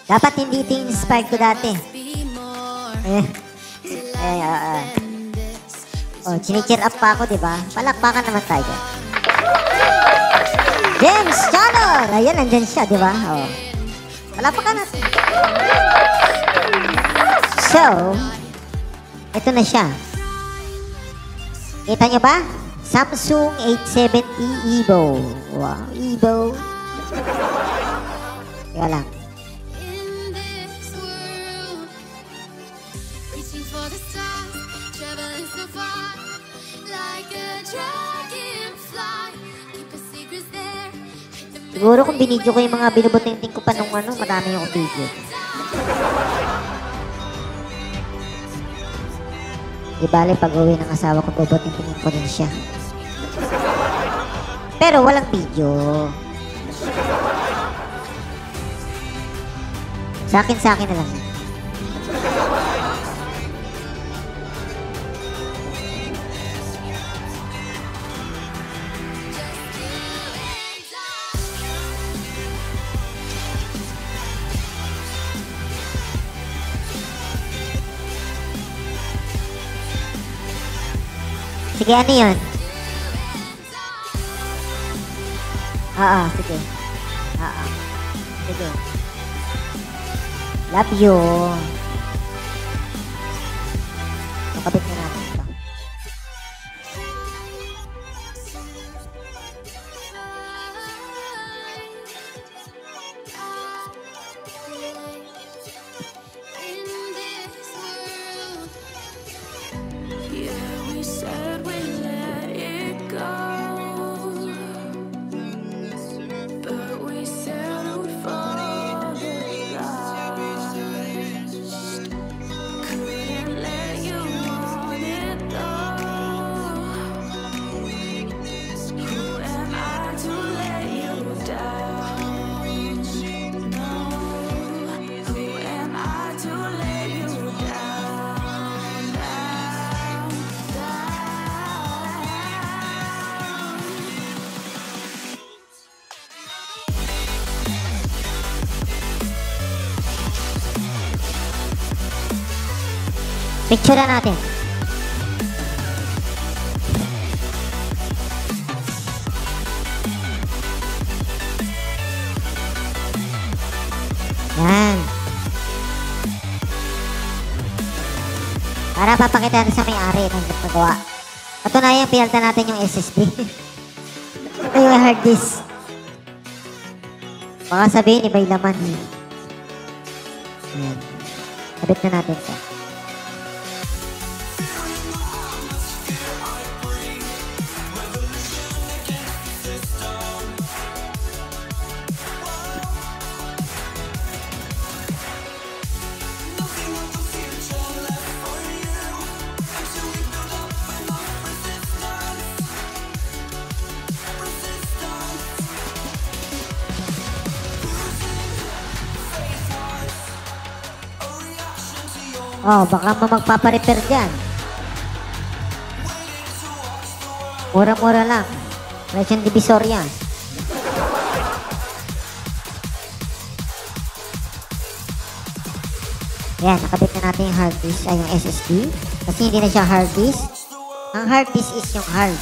Dapat hindi ito yung inspired ko dati. Chine-cheer up pa ako, diba? Palakpakan naman tayo. Ghiemz Channel! Ayan, nandyan siya, diba? Palakpakan natin. So, ito na siya. Kita nyo ba? Samsung 870 Evo. Wow, Evo. Kaya lang. Siguro kung binidyo ko yung mga binubuting-ting ko pa nung marami yung video. Di bale, pag-uwi ng asawa ko, bubuting-tingin ko din siya. Pero walang video. Sa akin na lang. Sige, ano yun? Sige. Sige. Love you. Nakabit na natin ito. Picture na natin. Yan. Para papakita natin sa may-ari ng nagawa. Patunayan, pinalta natin yung SSD. Ito yung hard disk. Baka sabihin, iba yung laman. Yan. Sabit na natin ito. Baka magpaparepair dyan. Mura-mura lang. Presyon Divisoria. Yan, nakabit na natin yung hard disk, ay yung SSD. Kasi hindi na siya hard disk. Ang hard disk is yung hard.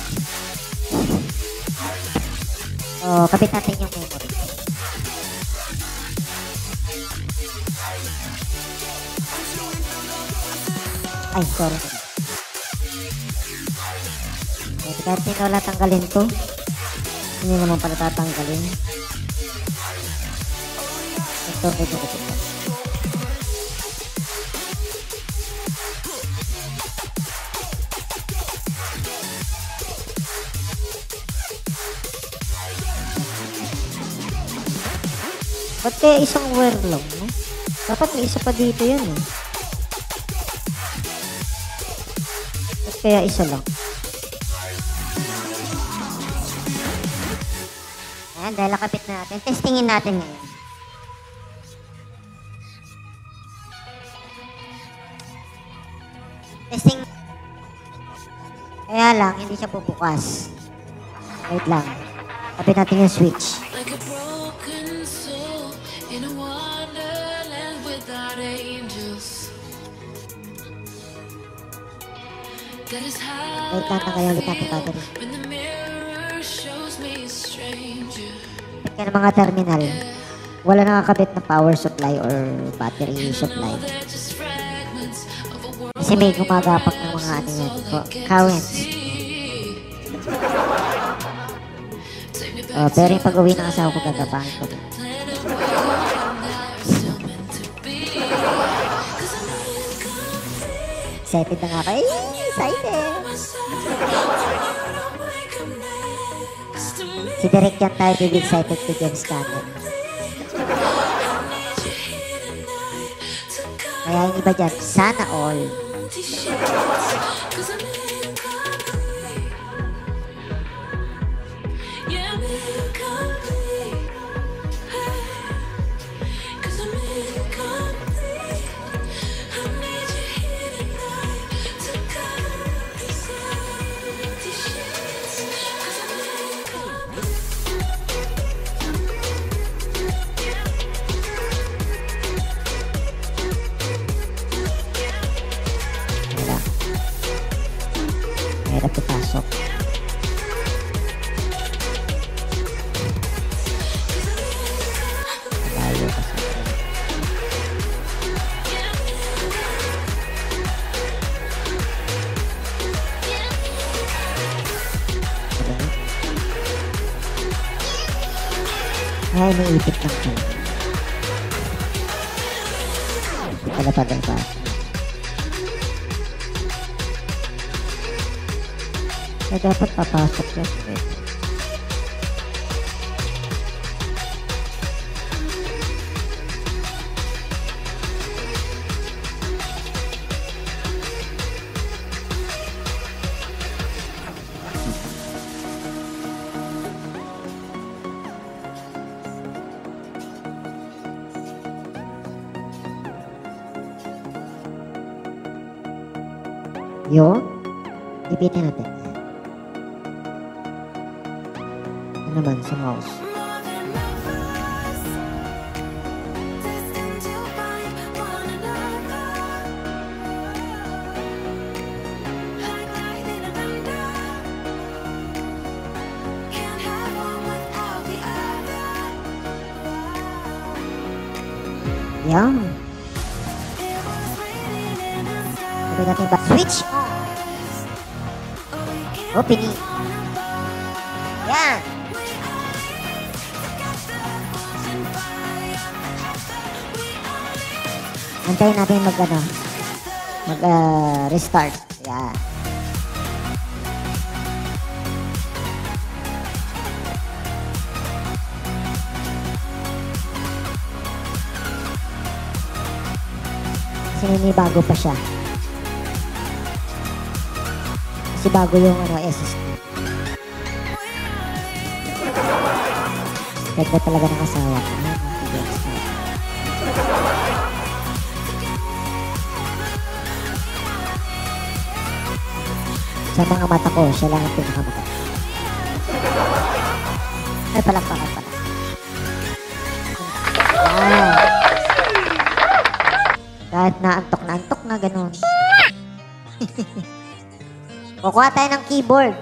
Kabit natin yung memory. Ay, sorry. Kahit hindi wala tanggalin to. Hindi naman pala tatanggalin. Ito. Ba't kaya isang wire lang, no? Dapat may isa pa dito yan, eh. Kaya isa lang. Ayan, dahil nakapit na natin. Testingin natin ngayon. Testing. Kaya lang, hindi siya bubukas. Wait lang. Kapit natin yung switch. Wait, tatanggalin ulit natin battery. Kaya ng mga terminal, wala nakakabit na power supply or battery supply. Kasi may gumagapak ng mga ano yan, currents. Pero yung pag-uwi ng asawa ko, gagapangin ko din. Excited na nga kayo. Excited! Si Direk yan tayo, baby, excited to Ghiemz canon. Kaya yung iba dyan, sana all. Mahirap ipasok. Malayo kasi. Ay, may ipit lang pala. Hindi pala pa rin pasok. Kaya dapat papasok yan. Yun, ipitin natin. Ano naman sa mouse? Yan. Sabi natin ba? Switch on! Opening. Yan. Antayin natin restart. Yan. Kasi may bago pa siya. Kasi bago yung SSD. Ganda talaga ng asawa ko. Sa mga mata ko, siya lang ang pinakamata. Ay, palakpakan pala. Wow. Kahit naantok na ganun. Kukuha tayo ng keyboard.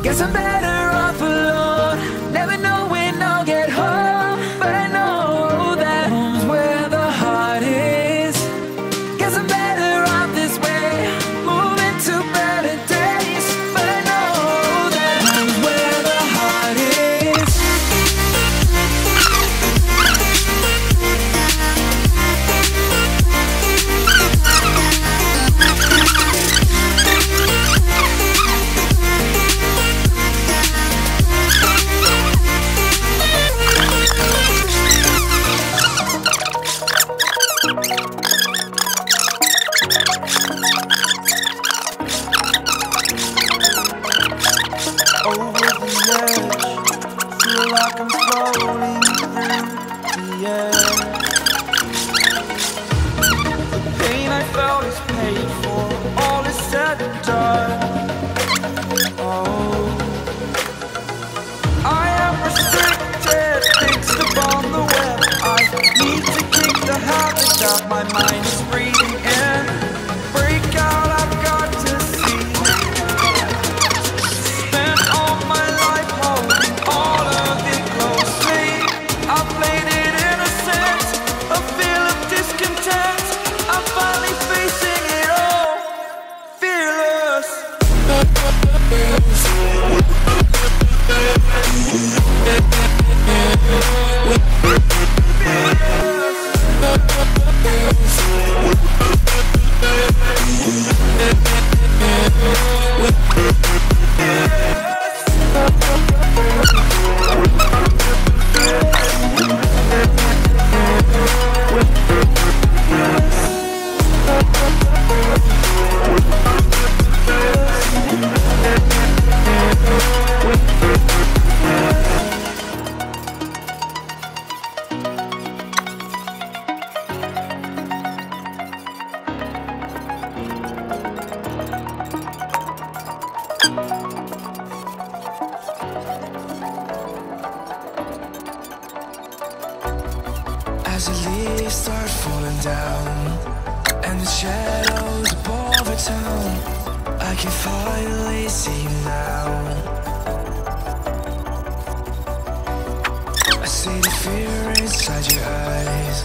Guess I'm better off alone. Never know when I'll get home, but I know that home's where the heart is. Guess I'm better off this way, moving to better days, but I know that home's where the heart is. Over the edge, feel like I'm floating through the air. The pain I felt is paid for, all is said and done. as the leaves start falling down and the shadows above the town, I can finally see you now. I see the fear inside your eyes.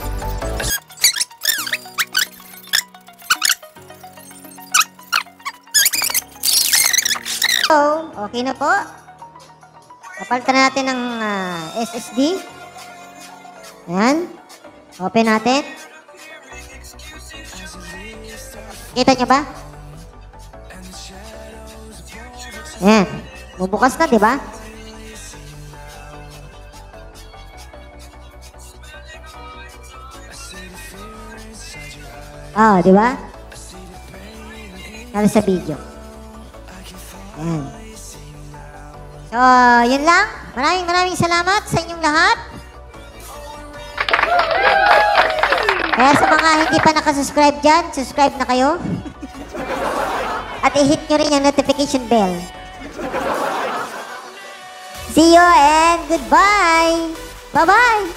So, okay na po. Kapalitan natin ng SSD. Ayan. Open natin. Kita nyo ba? Ayan. Bubukas na, di ba? Ah, di ba? Para sa video. Ayan. So, yun lang. Maraming salamat sa inyong lahat. Kaya sa mga hindi pa nakasubscribe dyan, subscribe na kayo. At i-hit nyo rin yung notification bell. See you and goodbye! Bye-bye!